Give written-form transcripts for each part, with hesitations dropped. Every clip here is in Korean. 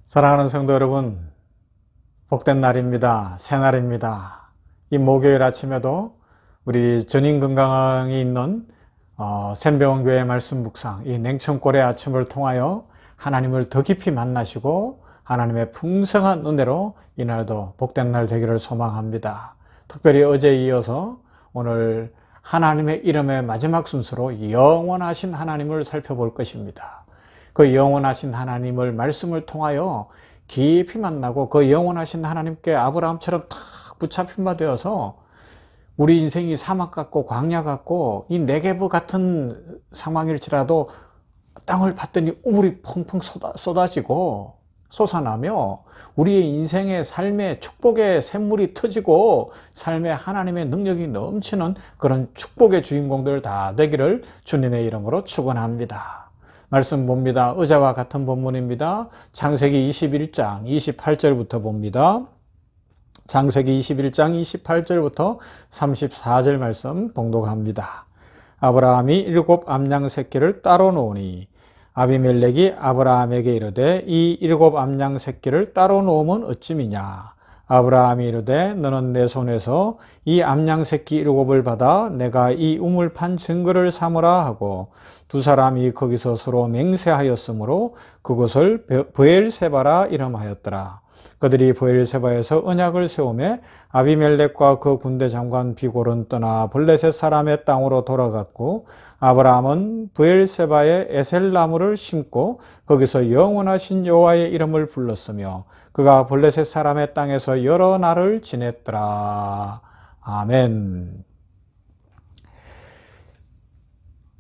사랑하는 성도 여러분, 복된 날입니다. 새날입니다. 이 목요일 아침에도 우리 전인건강이 있는 샘병원교회 말씀 묵상, 이 냉천골의 아침을 통하여 하나님을 더 깊이 만나시고 하나님의 풍성한 은혜로 이날도 복된 날 되기를 소망합니다. 특별히 어제에 이어서 오늘 하나님의 이름의 마지막 순서로 영원하신 하나님을 살펴볼 것입니다. 그 영원하신 하나님을 말씀을 통하여 깊이 만나고 그 영원하신 하나님께 아브라함처럼 탁 붙잡힌 바 되어서 우리 인생이 사막 같고 광야 같고 이 네게브 같은 상황일지라도 땅을 봤더니 우물이 펑펑 쏟아지고 솟아나며 우리의 인생의 삶의 축복의 샘물이 터지고 삶의 하나님의 능력이 넘치는 그런 축복의 주인공들 다 되기를 주님의 이름으로 축원합니다. 말씀 봅니다. 어제와 같은 본문입니다. 창세기 21장 28절부터 봅니다. 창세기 21장 28절부터 34절 말씀 봉독합니다. 아브라함이 7 암양 새끼를 따로 놓으니 아비멜렉이 아브라함에게 이르되 이 7 암양 새끼를 따로 놓으면 어찌미냐. 아브라함이 이르되 너는 내 손에서 이 암양 새끼 7을 받아 내가 이 우물판 증거를 삼으라 하고 두 사람이 거기서 서로 맹세하였으므로 그곳을 브엘세바라 이름하였더라. 그들이 브엘세바에서 언약을 세우매 아비멜렉과 그 군대 장관 비골은 떠나 블레셋 사람의 땅으로 돌아갔고 아브라함은 브엘세바에 에셀나무를 심고 거기서 영원하신 여호와의 이름을 불렀으며 그가 블레셋 사람의 땅에서 여러 날을 지냈더라. 아멘.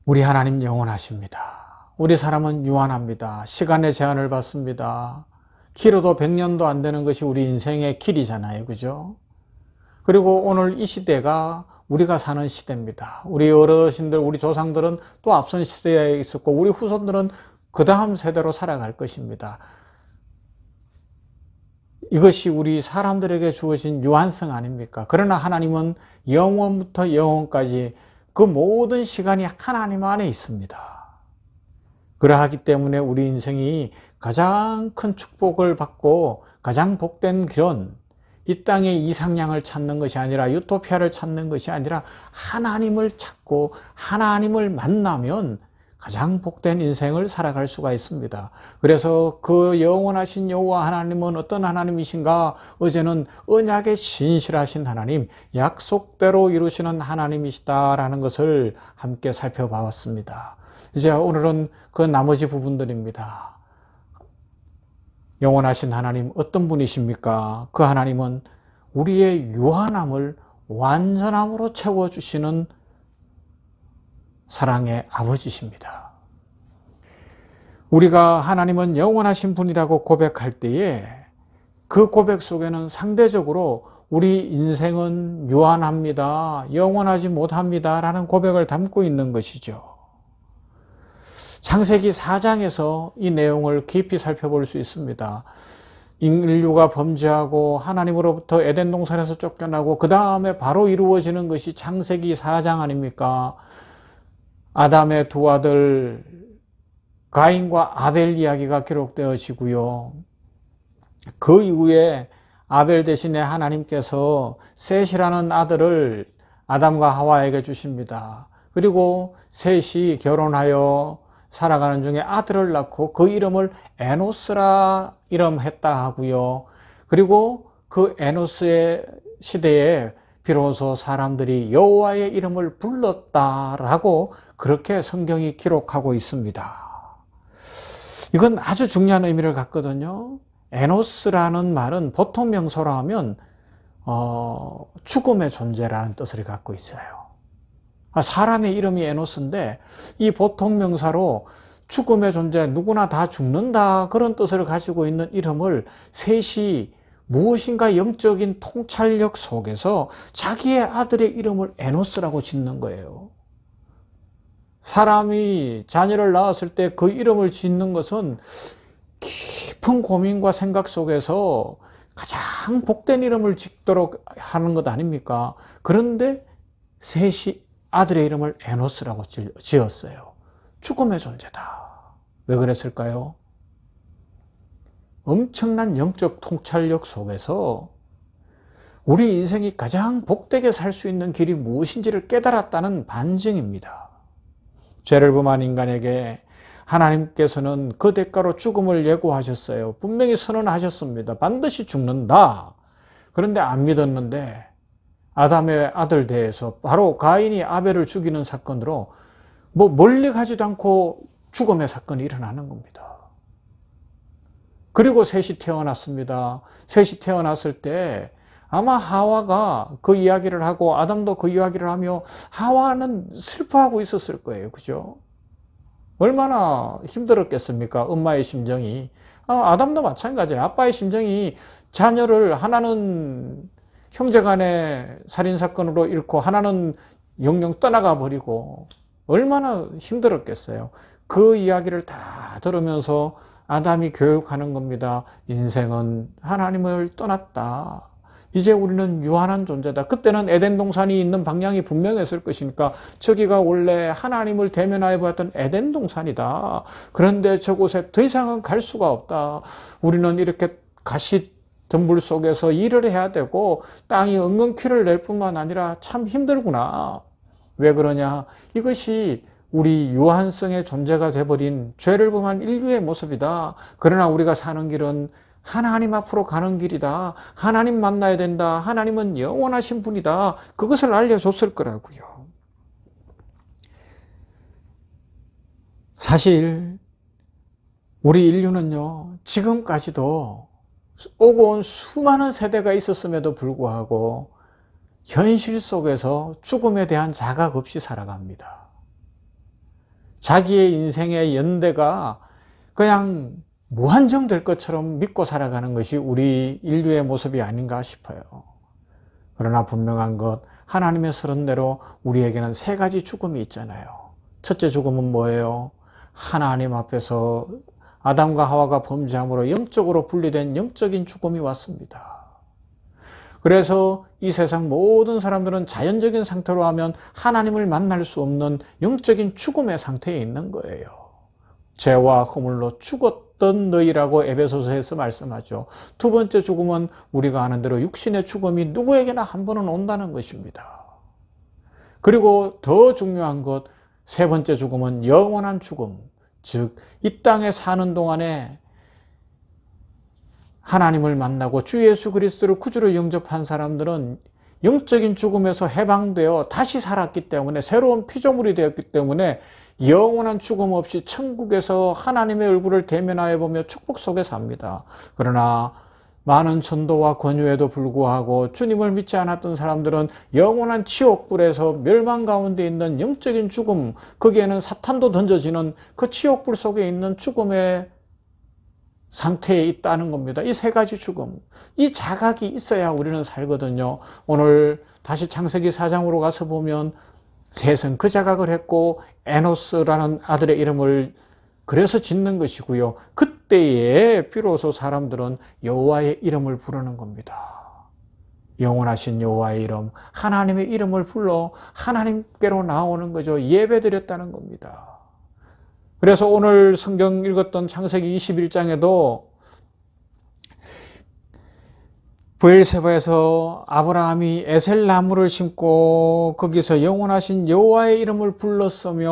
우리 하나님 영원하십니다. 우리 사람은 유한합니다. 시간의 제한을 받습니다. 길어도 100년도 안 되는 것이 우리 인생의 길이잖아요. 그죠? 그리고 오늘 이 시대가 우리가 사는 시대입니다. 우리 어르신들, 우리 조상들은 또 앞선 시대에 있었고 우리 후손들은 그 다음 세대로 살아갈 것입니다. 이것이 우리 사람들에게 주어진 유한성 아닙니까? 그러나 하나님은 영원부터 영원까지 그 모든 시간이 하나님 안에 있습니다. 그러하기 때문에 우리 인생이 가장 큰 축복을 받고 가장 복된 길은 이 땅의 이상향을 찾는 것이 아니라 유토피아를 찾는 것이 아니라 하나님을 찾고 하나님을 만나면 가장 복된 인생을 살아갈 수가 있습니다. 그래서 그 영원하신 여호와 하나님은 어떤 하나님이신가? 어제는 언약에 신실하신 하나님, 약속대로 이루시는 하나님이시다라는 것을 함께 살펴봤습니다. 이제 오늘은 그 나머지 부분들입니다. 영원하신 하나님 어떤 분이십니까? 그 하나님은 우리의 유한함을 완전함으로 채워주시는 사랑의 아버지십니다. 우리가 하나님은 영원하신 분이라고 고백할 때에 그 고백 속에는 상대적으로 우리 인생은 유한합니다. 영원하지 못합니다. 라는 고백을 담고 있는 것이죠. 창세기 4장에서 이 내용을 깊이 살펴볼 수 있습니다. 인류가 범죄하고 하나님으로부터 에덴 동산에서 쫓겨나고 그 다음에 바로 이루어지는 것이 창세기 4장 아닙니까? 아담의 두 아들 가인과 아벨 이야기가 기록되어지고요. 그 이후에 아벨 대신에 하나님께서 셋이라는 아들을 아담과 하와에게 주십니다. 그리고 셋이 결혼하여 살아가는 중에 아들을 낳고 그 이름을 에노스라 이름했다 하고요. 그리고 그 에노스의 시대에 비로소 사람들이 여호와의 이름을 불렀다라고 그렇게 성경이 기록하고 있습니다. 이건 아주 중요한 의미를 갖거든요. 에노스라는 말은 보통 명사로 하면 죽음의 존재라는 뜻을 갖고 있어요. 사람의 이름이 에노스인데 이 보통 명사로 죽음의 존재, 누구나 다 죽는다 그런 뜻을 가지고 있는 이름을 셋이 무엇인가 영적인 통찰력 속에서 자기의 아들의 이름을 에노스라고 짓는 거예요. 사람이 자녀를 낳았을 때 그 이름을 짓는 것은 깊은 고민과 생각 속에서 가장 복된 이름을 짓도록 하는 것 아닙니까? 그런데 셋이 아들의 이름을 에노스라고 지었어요. 죽음의 존재다. 왜 그랬을까요? 엄청난 영적 통찰력 속에서 우리 인생이 가장 복되게 살 수 있는 길이 무엇인지를 깨달았다는 반증입니다. 죄를 범한 인간에게 하나님께서는 그 대가로 죽음을 예고하셨어요. 분명히 선언하셨습니다. 반드시 죽는다. 그런데 안 믿었는데 아담의 아들 대에서 바로 가인이 아벨을 죽이는 사건으로 멀리 가지도 않고 죽음의 사건이 일어나는 겁니다. 그리고 셋이 태어났습니다. 셋이 태어났을 때 아마 하와가 그 이야기를 하고 아담도 그 이야기를 하며 하와는 슬퍼하고 있었을 거예요. 그죠? 얼마나 힘들었겠습니까? 엄마의 심정이. 아담도 마찬가지예요. 아빠의 심정이 자녀를 하나는 형제간의 살인사건으로 잃고 하나는 영영 떠나가 버리고 얼마나 힘들었겠어요. 그 이야기를 다 들으면서 아담이 교육하는 겁니다. 인생은 하나님을 떠났다. 이제 우리는 유한한 존재다. 그때는 에덴 동산이 있는 방향이 분명했을 것이니까 저기가 원래 하나님을 대면하여 보았던 에덴 동산이다. 그런데 저곳에 더 이상은 갈 수가 없다. 우리는 이렇게 가시 덤불 속에서 일을 해야 되고 땅이 엉겅퀴를 낼 뿐만 아니라 참 힘들구나. 왜 그러냐? 이것이 우리 유한성의 존재가 돼버린 죄를 범한 인류의 모습이다. 그러나 우리가 사는 길은 하나님 앞으로 가는 길이다. 하나님 만나야 된다. 하나님은 영원하신 분이다. 그것을 알려줬을 거라고요. 사실 우리 인류는요, 지금까지도 오고 온 수많은 세대가 있었음에도 불구하고 현실 속에서 죽음에 대한 자각 없이 살아갑니다. 자기의 인생의 연대가 그냥 무한정될 것처럼 믿고 살아가는 것이 우리 인류의 모습이 아닌가 싶어요. 그러나 분명한 것, 하나님의 서른대로 우리에게는 세 가지 죽음이 있잖아요. 첫째 죽음은 뭐예요? 하나님 앞에서 아담과 하와가 범죄함으로 영적으로 분리된 영적인 죽음이 왔습니다. 그래서 이 세상 모든 사람들은 자연적인 상태로 하면 하나님을 만날 수 없는 영적인 죽음의 상태에 있는 거예요. 죄와 허물로 죽었던 너희라고 에베소서에서 말씀하죠. 두 번째 죽음은 우리가 아는 대로 육신의 죽음이 누구에게나 한 번은 온다는 것입니다. 그리고 더 중요한 것, 세 번째 죽음은 영원한 죽음. 즉, 이 땅에 사는 동안에 하나님을 만나고 주 예수 그리스도를 구주로 영접한 사람들은 영적인 죽음에서 해방되어 다시 살았기 때문에, 새로운 피조물이 되었기 때문에 영원한 죽음 없이 천국에서 하나님의 얼굴을 대면하여 보며 축복 속에 삽니다. 그러나 많은 전도와 권유에도 불구하고 주님을 믿지 않았던 사람들은 영원한 지옥불에서 멸망 가운데 있는 영적인 죽음, 거기에는 사탄도 던져지는 그 지옥불 속에 있는 죽음의 상태에 있다는 겁니다. 이 세 가지 죽음, 이 자각이 있어야 우리는 살거든요. 오늘 다시 창세기 4장으로 가서 보면 셋은 그 자각을 했고 에노스라는 아들의 이름을 그래서 짓는 것이고요. 그때에 비로소 사람들은 여호와의 이름을 부르는 겁니다. 영원하신 여호와의 이름, 하나님의 이름을 불러 하나님께로 나오는 거죠. 예배드렸다는 겁니다. 그래서 오늘 성경 읽었던 창세기 21장에도 브엘세바에서 아브라함이 에셀 나무를 심고 거기서 영원하신 여호와의 이름을 불렀으며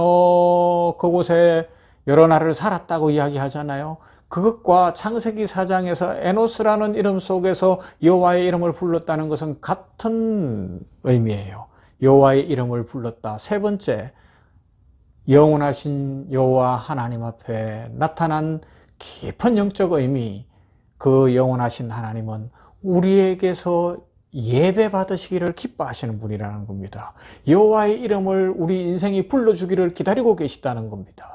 그곳에 여러 날을 살았다고 이야기하잖아요. 그것과 창세기 4장에서 에노스라는 이름 속에서 여호와의 이름을 불렀다는 것은 같은 의미예요. 여호와의 이름을 불렀다. 세 번째, 영원하신 여호와 하나님 앞에 나타난 깊은 영적 의미, 그 영원하신 하나님은 우리에게서 예배 받으시기를 기뻐하시는 분이라는 겁니다. 여호와의 이름을 우리 인생이 불러주기를 기다리고 계시다는 겁니다.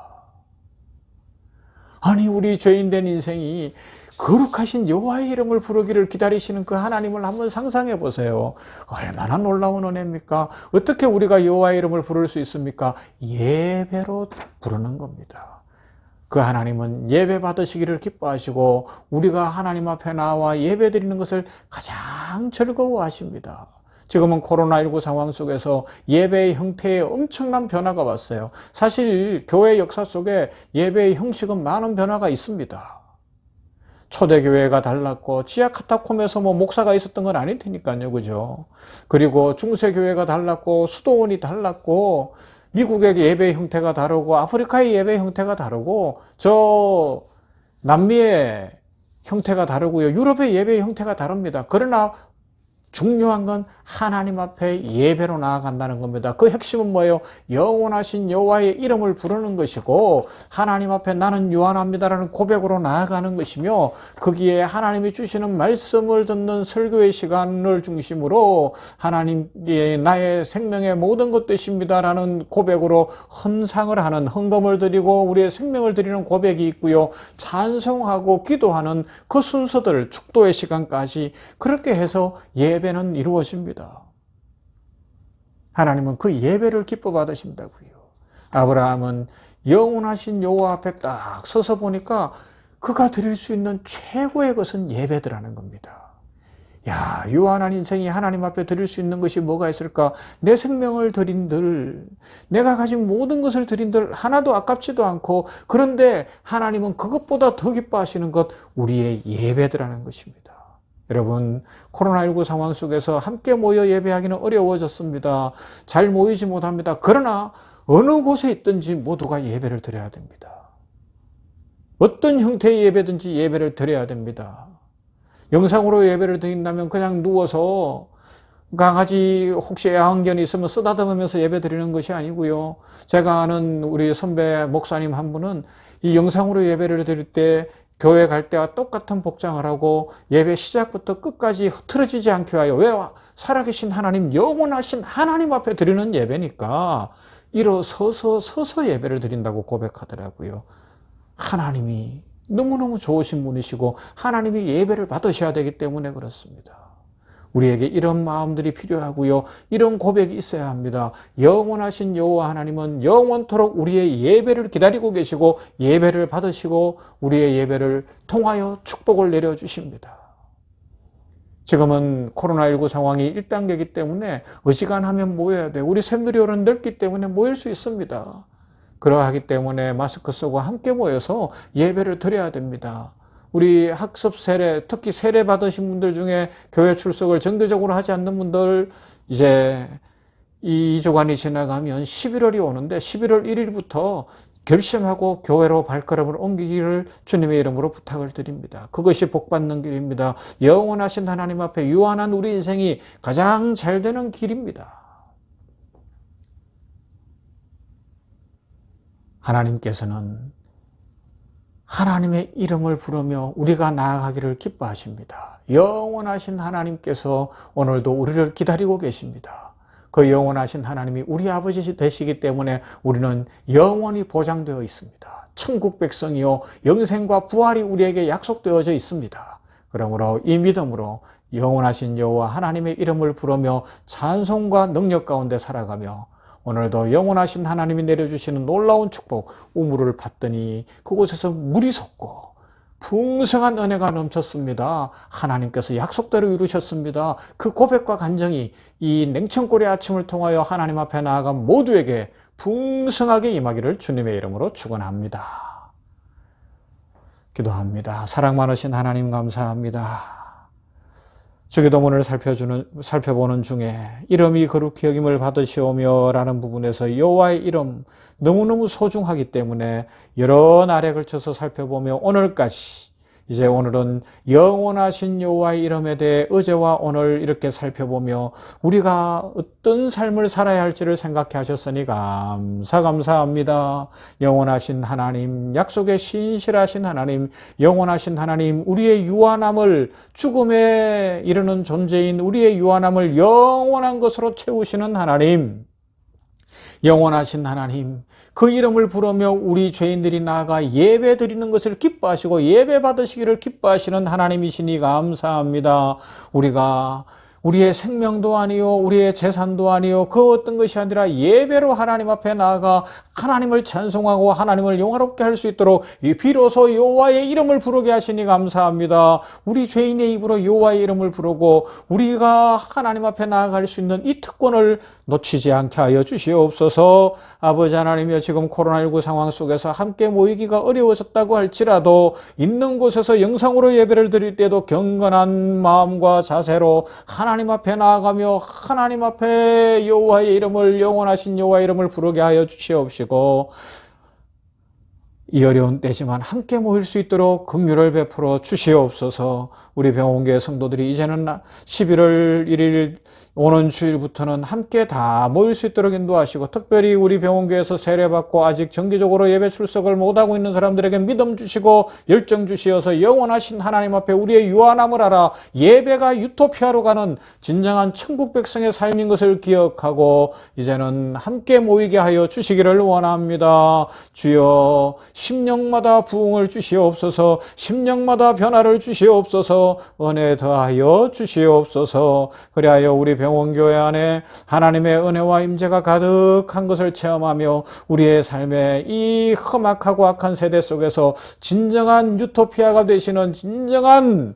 아니, 우리 죄인된 인생이 거룩하신 여호와의 이름을 부르기를 기다리시는 그 하나님을 한번 상상해 보세요. 얼마나 놀라운 은혜입니까? 어떻게 우리가 여호와의 이름을 부를 수 있습니까? 예배로 부르는 겁니다. 그 하나님은 예배 받으시기를 기뻐하시고 우리가 하나님 앞에 나와 예배 드리는 것을 가장 즐거워하십니다. 지금은 코로나19 상황 속에서 예배의 형태에 엄청난 변화가 왔어요. 사실 교회 역사 속에 예배의 형식은 많은 변화가 있습니다. 초대교회가 달랐고 지하 카타콤에서 뭐 목사가 있었던 건 아닐 테니까요. 그죠? 그리고 중세교회가 달랐고 수도원이 달랐고 미국의 예배 형태가 다르고 아프리카의 예배 형태가 다르고 저 남미의 형태가 다르고요. 유럽의 예배 형태가 다릅니다. 그러나 중요한 건 하나님 앞에 예배로 나아간다는 겁니다. 그 핵심은 뭐예요? 영원하신 여호와의 이름을 부르는 것이고 하나님 앞에 나는 유한합니다라는 고백으로 나아가는 것이며 거기에 하나님이 주시는 말씀을 듣는 설교의 시간을 중심으로 하나님께 나의 생명의 모든 것 되십니다라는 고백으로 헌상을 하는, 헌금을 드리고 우리의 생명을 드리는 고백이 있고요. 찬송하고 기도하는 그 순서들, 축도의 시간까지 그렇게 해서 예배는 이루어집니다. 하나님은 그 예배를 기뻐 받으신다고요. 아브라함은 영원하신 여호와 앞에 딱 서서 보니까 그가 드릴 수 있는 최고의 것은 예배드라는 겁니다. 야, 유한한 인생이 하나님 앞에 드릴 수 있는 것이 뭐가 있을까? 내 생명을 드린들, 내가 가진 모든 것을 드린들 하나도 아깝지도 않고, 그런데 하나님은 그것보다 더 기뻐하시는 것, 우리의 예배드라는 것입니다. 여러분, 코로나19 상황 속에서 함께 모여 예배하기는 어려워졌습니다. 잘 모이지 못합니다. 그러나 어느 곳에 있든지 모두가 예배를 드려야 됩니다. 어떤 형태의 예배든지 예배를 드려야 됩니다. 영상으로 예배를 드린다면 그냥 누워서 강아지 혹시 애완견이 있으면 쓰다듬으면서 예배 드리는 것이 아니고요. 제가 아는 우리 선배 목사님 한 분은 이 영상으로 예배를 드릴 때 교회 갈 때와 똑같은 복장을 하고 예배 시작부터 끝까지 흐트러지지 않게 하여, 왜? 살아계신 하나님, 영원하신 하나님 앞에 드리는 예배니까 일어서서 서서 예배를 드린다고 고백하더라고요. 하나님이 너무너무 좋으신 분이시고 하나님이 예배를 받으셔야 되기 때문에 그렇습니다. 우리에게 이런 마음들이 필요하고요. 이런 고백이 있어야 합니다. 영원하신 여호와 하나님은 영원토록 우리의 예배를 기다리고 계시고 예배를 받으시고 우리의 예배를 통하여 축복을 내려주십니다. 지금은 코로나19 상황이 1단계이기 때문에 어지간하면 모여야 돼요. 우리 샘누리홀은 넓기 때문에 모일 수 있습니다. 그러하기 때문에 마스크 쓰고 함께 모여서 예배를 드려야 됩니다. 우리 학습 세례, 특히 세례 받으신 분들 중에 교회 출석을 정기적으로 하지 않는 분들, 이제 이 2주간이 지나가면 11월이 오는데 11월 1일부터 결심하고 교회로 발걸음을 옮기기를 주님의 이름으로 부탁을 드립니다. 그것이 복받는 길입니다. 영원하신 하나님 앞에 유한한 우리 인생이 가장 잘 되는 길입니다. 하나님께서는 하나님의 이름을 부르며 우리가 나아가기를 기뻐하십니다. 영원하신 하나님께서 오늘도 우리를 기다리고 계십니다. 그 영원하신 하나님이 우리 아버지 되시기 때문에 우리는 영원히 보장되어 있습니다. 천국 백성이요 영생과 부활이 우리에게 약속되어져 있습니다. 그러므로 이 믿음으로 영원하신 여호와 하나님의 이름을 부르며 찬송과 능력 가운데 살아가며 오늘도 영원하신 하나님이 내려주시는 놀라운 축복, 우물을 받더니 그곳에서 물이 솟고 풍성한 은혜가 넘쳤습니다. 하나님께서 약속대로 이루셨습니다. 그 고백과 간정이 이 냉천골의 아침을 통하여 하나님 앞에 나아간 모두에게 풍성하게 임하기를 주님의 이름으로 축원합니다. 기도합니다. 사랑 많으신 하나님 감사합니다. 주기도문을 살펴보는 중에 이름이 거룩히 여김을 받으시오며 라는 부분에서 여호와의 이름 너무너무 소중하기 때문에 여러 날에 걸쳐서 살펴보며 오늘까지 이제 오늘은 영원하신 여호와의 이름에 대해 어제와 오늘 이렇게 살펴보며 우리가 어떤 삶을 살아야 할지를 생각해 하셨으니 감사합니다. 영원하신 하나님, 약속의 신실하신 하나님, 영원하신 하나님, 우리의 유한함을 죽음에 이르는 존재인 우리의 유한함을 영원한 것으로 채우시는 하나님, 영원하신 하나님, 그 이름을 부르며 우리 죄인들이 나아가 예배 드리는 것을 기뻐하시고 예배 받으시기를 기뻐하시는 하나님이시니 감사합니다. 우리가 우리의 생명도 아니요 우리의 재산도 아니요 그 어떤 것이 아니라 예배로 하나님 앞에 나아가 하나님을 찬송하고 하나님을 영화롭게 할 수 있도록 비로소 여호와의 이름을 부르게 하시니 감사합니다. 우리 죄인의 입으로 여호와의 이름을 부르고 우리가 하나님 앞에 나아갈 수 있는 이 특권을 놓치지 않게 하여 주시옵소서. 아버지 하나님이여, 지금 코로나19 상황 속에서 함께 모이기가 어려워졌다고 할지라도 있는 곳에서 영상으로 예배를 드릴 때도 경건한 마음과 자세로 하나님 앞에 나아가며 하나님 앞에 여호와의 이름을, 영원하신 여호와의 이름을 부르게 하여 주시옵시고, 이 어려운 때지만 함께 모일 수 있도록 긍휼을 베풀어 주시옵소서. 우리 병원교회 성도들이 이제는 11월 1일 오는 주일부터는 함께 다 모일 수 있도록 인도하시고, 특별히 우리 병원교회에서 세례받고 아직 정기적으로 예배 출석을 못하고 있는 사람들에게 믿음 주시고 열정 주시어서 영원하신 하나님 앞에 우리의 유한함을 알아 예배가 유토피아로 가는 진정한 천국 백성의 삶인 것을 기억하고 이제는 함께 모이게 하여 주시기를 원합니다. 주여, 심령마다 부흥을 주시옵소서. 심령마다 변화를 주시옵소서. 은혜 더하여 주시옵소서. 그리하여 우리 병원교회 안에 하나님의 은혜와 임재가 가득한 것을 체험하며 우리의 삶의 이 험악하고 악한 세대 속에서 진정한 유토피아가 되시는, 진정한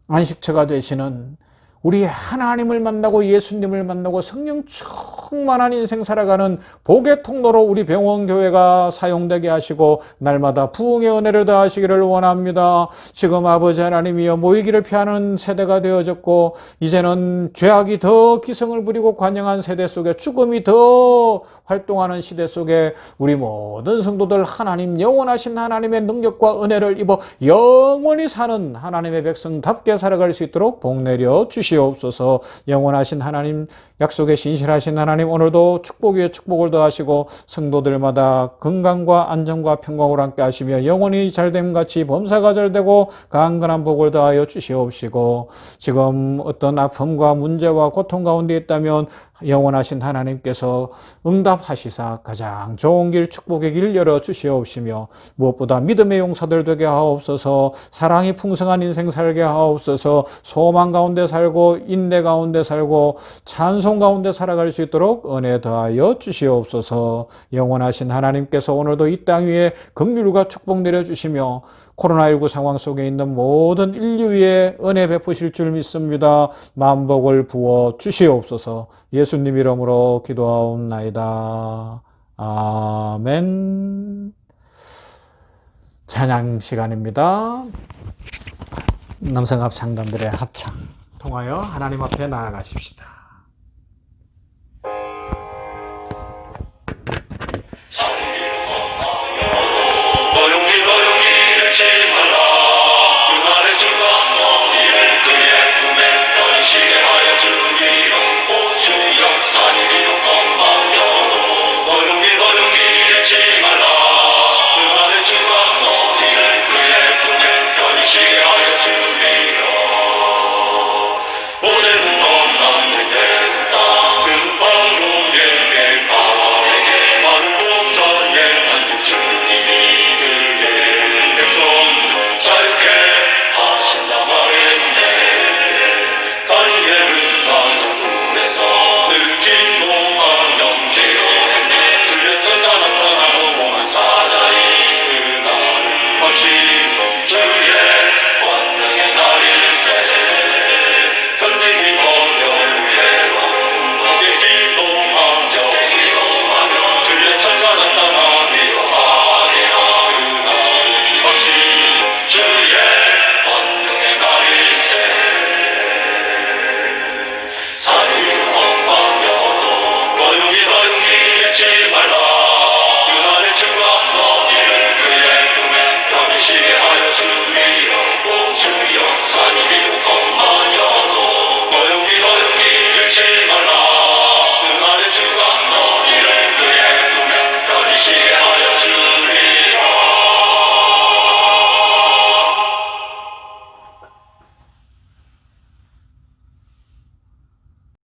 안식처가 되시는, 우리 하나님을 만나고 예수님을 만나고 성령 충만한 인생 살아가는 복의 통로로 우리 병원교회가 사용되게 하시고 날마다 부흥의 은혜를 더하시기를 원합니다. 지금 아버지 하나님이여, 모이기를 피하는 세대가 되어졌고 이제는 죄악이 더 기성을 부리고 관영한 세대 속에, 죽음이 더 활동하는 시대 속에 우리 모든 성도들 하나님, 영원하신 하나님의 능력과 은혜를 입어 영원히 사는 하나님의 백성답게 살아갈 수 있도록 복 내려 주시옵소서. 영원하신 하나님, 약속에 신실하신 하나님, 오늘도 축복 위에 축복을 더하시고 성도들마다 건강과 안정과 평강을 함께 하시며 영원히 잘됨같이 범사가 잘되고 강건한 복을 더하여 주시옵시고, 지금 어떤 아픔과 문제와 고통 가운데 있다면 영원하신 하나님께서 응답하시사 가장 좋은 길, 축복의 길 열어주시옵시며 무엇보다 믿음의 용사들 되게 하옵소서. 사랑이 풍성한 인생 살게 하옵소서. 소망 가운데 살고 인내 가운데 살고 찬송 가운데 살아갈 수 있도록 은혜 더하여 주시옵소서. 영원하신 하나님께서 오늘도 이 땅 위에 긍휼과 축복 내려주시며 코로나19 상황 속에 있는 모든 인류 위에 은혜 베푸실 줄 믿습니다. 만복을 부어 주시옵소서. 예수님 이름으로 기도하옵나이다. 아멘. 찬양 시간입니다. 남성합창단들의 합창 통하여 하나님 앞에 나아가십시다.